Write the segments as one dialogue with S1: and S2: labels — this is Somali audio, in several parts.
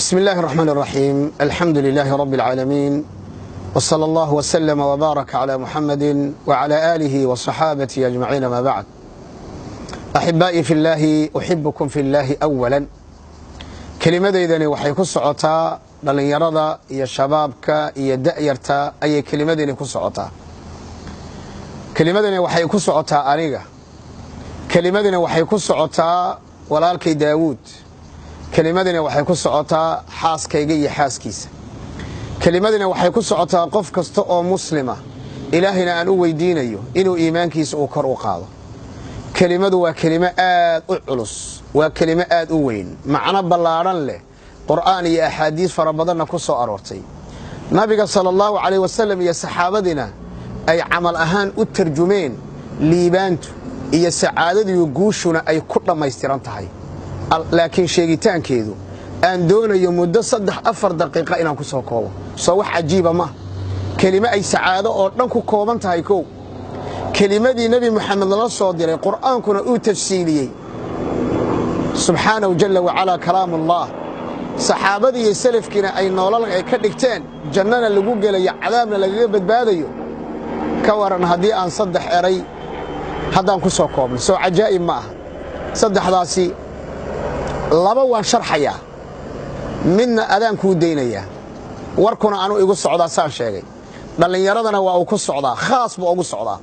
S1: بسم الله الرحمن الرحيم. الحمد لله رب العالمين، وصلى الله وسلم وبارك على محمد وعلى آله وصحابته أجمعين. ما بعد، أحبائي في الله، أحبكم في الله أولا. kelimadeydani waxay ku socotaa dhalinyarada iyo shabaabka iyo da'yarta ayay kelimadani ku socotaa. kelimadani waxay ku socotaa aniga, kelimadani waxay ku socotaa walaalkay Daawud, kelimadani waxay ku socotaa xaaskayga iyo xaaskiisa, kelimadani waxay ku socotaa qof kasta oo muslima ilaahina aan u weydiinayo inuu iimaankiisa uu kor u qaado. kelimadu waa kelimo aad u culus, waa kelimo aad u weyn, macno ballaaran leh, qur'aan iyo axaadiis fara badanna ku soo aroortay. nabiga sallallahu alayhi wasallam iyo saxaabadina ay camal ahaan u tarjumeen liibaantu iyo sacaadadu iyo guushuna ay ku dhammaystiran tahay. laakiin sheegitaankeedu aan doonayo muddo 3-4 daqiiqo inaan ku soo koobo. soo wax cajiiba ma kelimo ay sacaado oo dhan ku kooban tahay. kow, kelimadii nabi maxamed la soo diray qur'aankuna uu tafsiiliyey subxaanahu jalla wacalaa kalaamullah, saxaabadii iyo salafkiina ay nolol ay ka dhigteen, jannana lagu gelayo, cadaabna lagaga badbaadayo. ka waran haddii aan 3 eray haddaan ku soo koobno, soo cajaa'ib ma aha. 3daasi 2 waan sharxayaa, midna adaan kuu daynayaa, warkuna anu igu socdaa saan sheegay, dhallinyaradana waa uu ku socdaa, khaas buu ugu socdaa.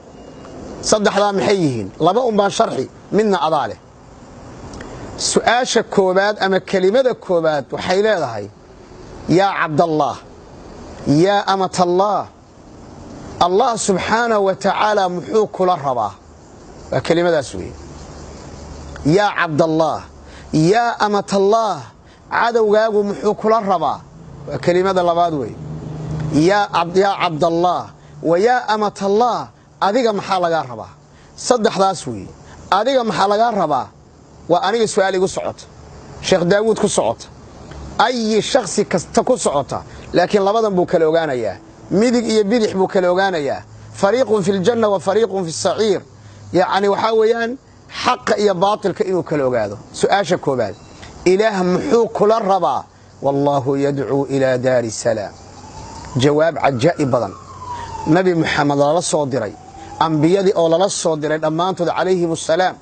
S1: 3daa maxay yihiin? 2 un baan sharxi, midna adaa leh. su'aasha koobaad ama kelimada koobaad waxay leedahay: yaa cabdallaah, yaa amatallaah, allah subxaanahu wa tacaala muxuu kula rabaa? waa kelimadaas weeye. yaa cabdallaah, yaa amatallaah, cadowgaagu muxuu kula rabaa? waa kelimada labaad weeye. yaa cabdallaah wa yaa amatallaah, adiga maxaa lagaa rabaa? 3daas weeye. adiga maxaa lagaa rabaa? waa aniga su'aal igu socota, sheekh Daawud ku socota, ay shakhsi kasta ku socota, laakiin 2dan buu kala ogaanayaa, midig iyo bidix buu kala ogaanayaa. fariiqun fi ljanna wa fariiqun fi saciir, yacni waxaa weeyaan xaqa iyo baatilka inuu kala ogaado. su'aasha koobaad, ilaah muxuu kula rabaa? wallaahu yadcuu ilaa daari salaam. jawaab cajaa'ib badan. nabi maxamed lala soo diray, ambiyadii oo lala soo diray dhammaantood calayhim assalaam,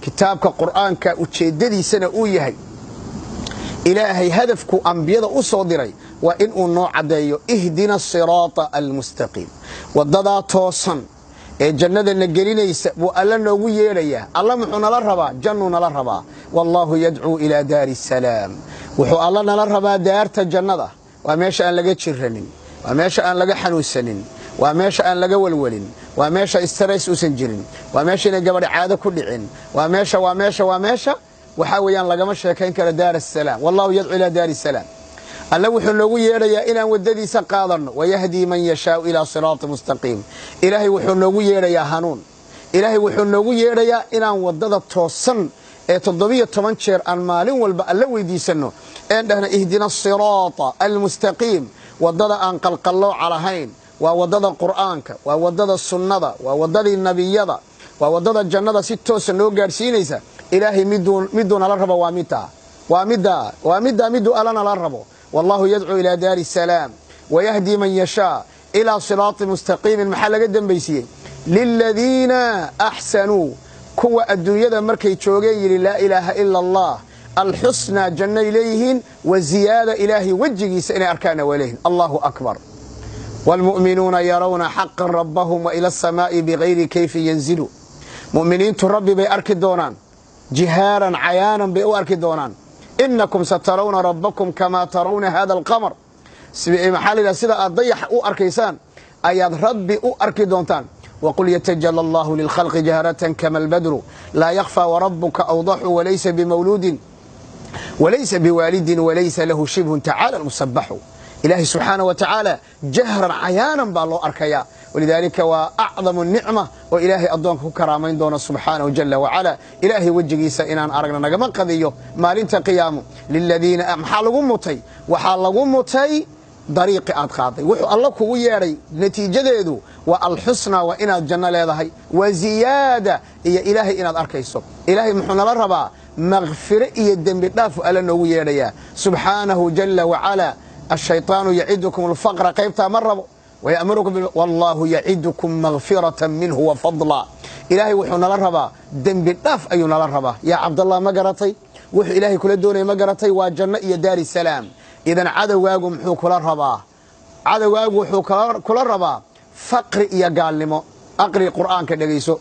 S1: kitaabka qur'aanka ujeeddadiisana uu yahay ilaahay hadafku ambiyada u soo diray waa inuu noo caddeeyo ihdina asiraata almustaqiim, waddadaa toosan ee jannadana gelinaysa buu alla noogu yeedhayaa. alla muxuu nala rabaa? jannuu nala rabaa. wallaahu yadcuu ilaa daari salaam. wuxuu alla nala rabaa daarta jannada. waa meesha aan laga jiranin, waa meesha aan laga xanuunsanin, waa meesha aan laga walwalin, waa meesha stress uusan jirin, waa meesha inay gabadh caado ku dhicin, waa meesha waxaa weeyaan lagama sheekayn karo daar asalaam. wallahu yadcuu ilaa daari salaam. alla wuxuu noogu yeedhayaa inaan waddadiisa qaadanno, wayahdii man yashaau ilaa siraati mustaqiim. ilaahay wuxuu noogu yeedhayaa hanuun, ilaahay wuxuu noogu yeedhayaa inaan waddada toosan ee 17 jeer aan maalin walba alla weydiisanno, een dhahna ihdina asiraata almustaqiim, waddada aan qalqallooca lahayn. waa waddada qur'aanka, waa waddada sunnada, waa waddadii nabiyada, waa waddada jannada si toosa noo gaadhsiinaysa. ilaahay miduu nala rabo waa middaa miduu alla nala rabo. wallaahu yadcuu ilaa daari salaam wayahdii man yashaa ilaa siraati mustaqiimin. maxaa laga dembaysiiyey? liladiina axsanuu, kuwa adduunyada markay joogeen yidhi laa ilaaha ila allah, alxusnaa jannay leeyihiin, wa ziyaada ilaahay wejigiisa inay arkaana waa leeyihin. allahu akbar. waalmu'minuuna yarawna xaqan rabbahum wa ila asamaa'i bigayri kayfin yanzilu. mu'miniintu rabbi bay arki doonaan, jihaaran cayaanan bay u arki doonaan. inakum satarawna rabbakum kamaa tarawna hada alqamar. maxaa la yidhaha, sida aad dayaxa u arkaysaan ayaad rabbi u arki doontaan. waqul yatajala allahu lilkhalqi jahratan kama albadru laa yakfaa warabuka awdaxu walaysa bimawluudin walaysa biwaalidin walaysa lahu shibhun tacaala almusabaxu. ilaahay subxaanahu wa tacaala jahran cayaanan baa loo arkayaa. walidaalika waa acdamu nicma oo ilaahay addoonka ku karaamayn doono subxaanahu jalla wacalaa. ilaahay wejigiisa inaan aragna nagama qadiyo maalinta qiyaamo. liladiina maxaa lagu mutay? waxaa lagu mutay dariiqi aad qaaday. wuxuu alla kugu yeedhay natiijadeedu waa alxusnaa, waa inaad janno leedahay, waa ziyaada iyo ilaahay inaad arkayso. ilaahay muxuu nala rabaa? مغفرة يدن بالداف ألا نويريا سبحانه جل وعلا الشيطان يعدكم الفقر قيبتا مرة ويأمركم والله يعدكم مغفرة منه وفضلا إلهي وحونا للربا دن بالداف أيونا للربا يا عبد الله مقرتي وحو إلهي كل دوني مقرتي وجنة دار السلام إذن عدواكم محو كل الربا عدواكم محو كل الربا فقر يا قال أقري القرآن كدقيسو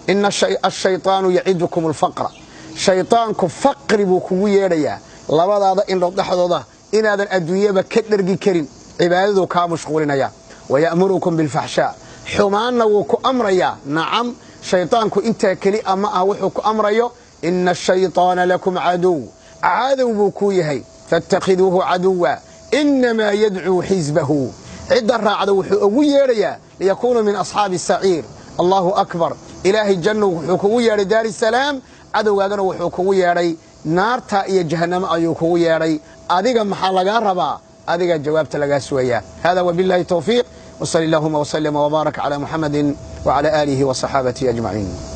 S1: إن الشيطان يعدكم الفقر شيطانك فقر بكويريا لبدا هذا إن رضحضه إن هذا الأدوية بكدرجي كريم عباده كامشغولين يا ويأمركم بالفحشاء حمانا وكو أمريا نعم شيطانك انت كلي أما وحك أمريا إن الشيطان لكم عدو بكويه فاتخذوه عدوا إنما يدعو حزبه عد عدو ويريا ليكونوا من أصحاب السعير الله أكبر إلهي الجنة وحكوية لدار السلام عدو هذا وحكوية لي نار تائية جهنم أيوكوية لي أذيك محلقا ربا أذيك الجواب تلقى سويا هذا وبالله التوفيق وصلى اللهم وسلم وبارك على محمد وعلى آله وصحابته أجمعين.